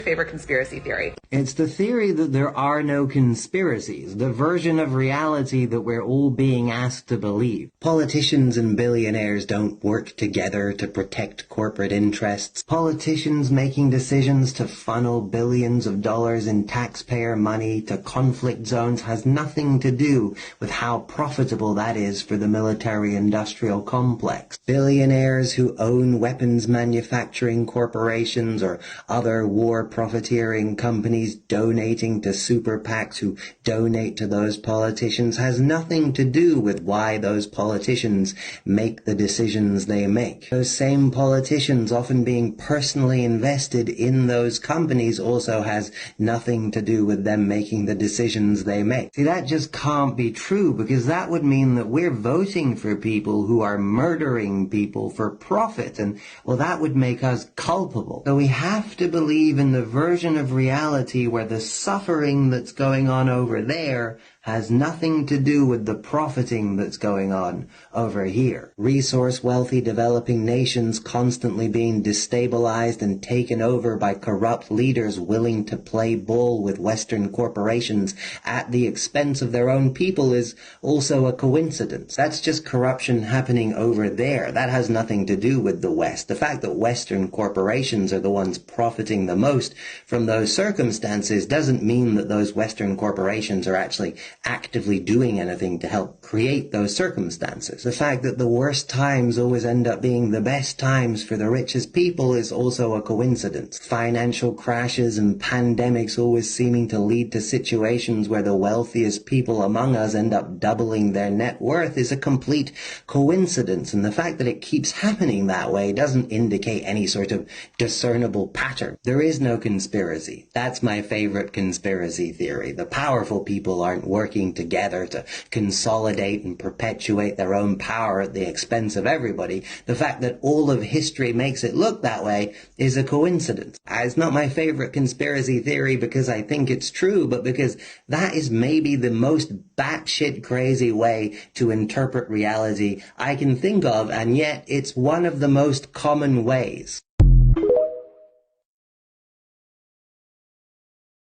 favorite conspiracy theory? It's the theory that there are no conspiracies, the version of reality that we're all being asked to believe. Politicians and billionaires don't work together to protect corporate interests. Politicians making decisions to funnel billions of dollars in taxpayer money to conflict zones has nothing to do with how profitable that is for the military-industrial complex. Billionaires who own weapons manufacturing corporations or other war profiteering companies donating to super PACs who donate to those politicians has nothing to do with why those politicians make the decisions they make. Those same politicians often being personally invested in those companies also has nothing to do with them making the decisions they make. See, that just can't be true, because that would mean that we're voting for people who are murdering people for profit, and well, that would make us culpable. So we have to believe in the version of reality where the suffering that's going on over there has nothing to do with the profiting that's going on over here. Resource-wealthy developing nations constantly being destabilized and taken over by corrupt leaders willing to play ball with Western corporations at the expense of their own people is also a coincidence. That's just corruption happening over there. That has nothing to do with the West. The fact that Western corporations are the ones profiting the most from those circumstances doesn't mean that those Western corporations are actually actively doing anything to help create those circumstances. The fact that the worst times always end up being the best times for the richest people is also a coincidence. Financial crashes and pandemics always seeming to lead to situations where the wealthiest people among us end up doubling their net worth is a complete coincidence, and the fact that it keeps happening that way doesn't indicate any sort of discernible pattern. There is no conspiracy. That's my favorite conspiracy theory. The powerful people aren't working together to consolidate and perpetuate their own power at the expense of everybody. The fact that all of history makes it look that way is a coincidence. It's not my favorite conspiracy theory because I think it's true, but because that is maybe the most batshit crazy way to interpret reality I can think of, and yet it's one of the most common ways.